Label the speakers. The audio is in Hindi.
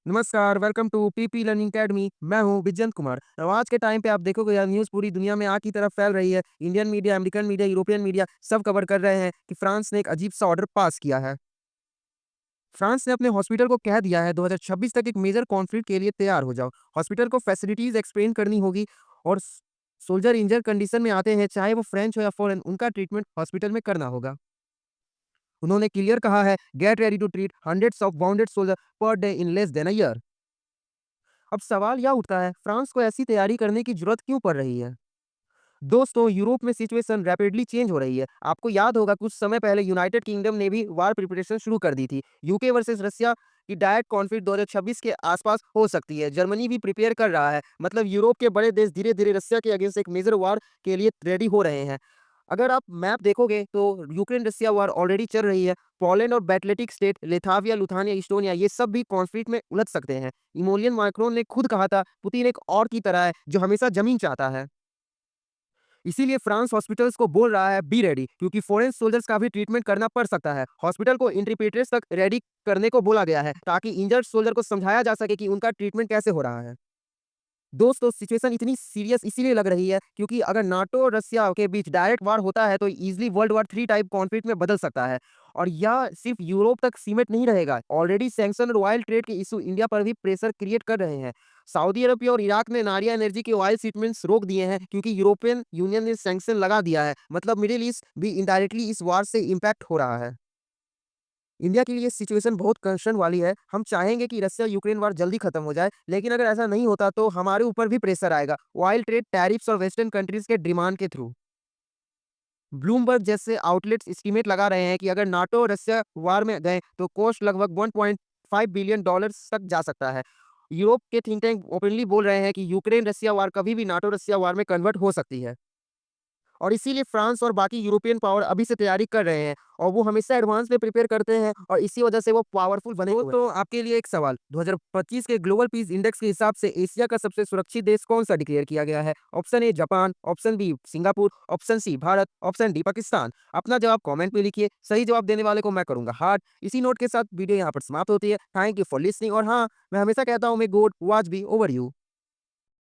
Speaker 1: नमस्कार, welcome to PP learning academy. मैं हूं विजयंत कुमार। अब आज के टाइम पे आप देखोगे यार, न्यूज़ पूरी दुनिया में आग की तरफ फैल रही है। Indian media, American media, European media सब कवर कर रहे हैं कि फ्रांस ने एक अजीब-सा ऑर्डर पास किया है। फ्रांस ने अपने हॉस्पिटल को कह दिया है 2026 तक एक मेजर कॉन्फ्लिक्ट के लिए तैयार हो जाओ। हॉस्पिटल को फैसिलिटीज़ एक्सपेंड करनी होगी और सोल्जर इंजर कंडीशन में आते हैं, चाहे वो फ्रेंच हो या फॉरेन, उनका ट्रीटमेंट हॉस्पिटल में करना होगा। उन्होंने क्लियर कहा है, get ready to treat hundreds of wounded soldier per day in less than a year. अब सवाल यह उठता है, फ्रांस को ऐसी तैयारी करने की जरूरत क्यों पड़ रही है? दोस्तों, यूरोप में सिचुएशन रैपिडली चेंज हो रही है। आपको याद होगा, कुछ समय पहले यूनाइटेड किंगडम ने भी वार प्रिपरेशन शुरू कर दी थी। यूके वर्सेस रसिया की डायरेक्ट कॉन्फ्लिक्ट 2026 के आसपास हो सकती है। जर्मनी भी प्रिपेयर कर रहा है। मतलब यूरोप के बड़े देश धीरे-धीरे रसिया के अगेंस्ट एक मेजर वार के लिए रेडी हो रहे हैं। अगर आप मैप देखोगे तो यूक्रेन रसिया वार ऑलरेडी चल रही है। पोलैंड और बैटलेटिक स्टेट लिथुआनिया, लुथानिया, इस्टोनिया ये सब भी कॉन्फ्लिक्ट में उलझ सकते हैं। इमोलियन मैक्रोन ने खुद कहा था, पुतिन एक और की तरह है जो हमेशा जमीन चाहता है। इसीलिए फ्रांस हॉस्पिटल्स को बोल रहा है, बी रेडी, क्योंकि फॉरेन सोल्जर्स का भी ट्रीटमेंट करना पड़ सकता है। हॉस्पिटल को इंटरप्रेटर्स तक रेडी करने को बोला गया है, ताकि इंजर्ड सोल्जर को समझाया जा सके कि उनका ट्रीटमेंट कैसे हो रहा है। दोस्तों, सिचुएशन इतनी सीरियस इसीलिए लग रही है क्योंकि अगर नाटो और रसिया के बीच डायरेक्ट वार होता है तो easily world war 3 type conflict में बदल सकता है। और यह सिर्फ यूरोप तक सीमित नहीं रहेगा। ऑलरेडी सैंक्शन और ऑयल ट्रेड के इशू इंडिया पर भी प्रेशर क्रिएट कर रहे हैं। सऊदी अरब और इराक ने नारिया एनर्जी के ऑयल शिपमेंट्स रोक दिए हैं क्योंकि यूरोपियन यूनियन ने सैंक्शन लगा दिया है। मतलब मिडिल ईस्ट भी इनडायरेक्टली इस वार से इम्पैक्ट हो रहा है। इंडिया के लिए सिचुएशन बहुत कंसर्न वाली है। हम चाहेंगे कि रसिया यूक्रेन वार जल्दी खत्म हो जाए, लेकिन अगर ऐसा नहीं होता तो हमारे ऊपर भी प्रेशर आएगा, ऑयल ट्रेड, टैरिफ्स और वेस्टर्न कंट्रीज के डिमांड के थ्रू। ब्लूमबर्ग जैसे आउटलेट्स एस्टीमेट लगा रहे हैं कि अगर नाटो और रसिया वार में गए तो कॉस्ट लगभग 1.5 बिलियन डॉलर्स तक जा सकता है। यूरोप के थिंक टैंक ओपनली बोल रहे हैं कि यूक्रेन रसिया वार कभी भी नाटो रसिया वार में कन्वर्ट हो सकती है। और इसीलिए फ्रांस और बाकी यूरोपियन पावर अभी से तैयारी कर रहे हैं और वो हमेशा एडवांस में प्रिपेयर करते हैं और इसी वजह से वो पावरफुल बने हुए हैं। तो आपके लिए एक सवाल, 2025 के ग्लोबल पीस इंडेक्स के हिसाब से एशिया का सबसे सुरक्षित देश कौन सा डिक्लेयर किया गया है? Option A Japan, option B Singapore, option C Bharat, option D Pakistan. अपना जवाब कमेंट में लिखिए। सही जवाब देने वाले को मैं करूंगा हार्ट। इसी नोट के साथ वीडियो यहाँ पर समाप्त होती है। Thank you for listening. और हाँ, मैं हमेशा कहता हूँ, may God watch be over you.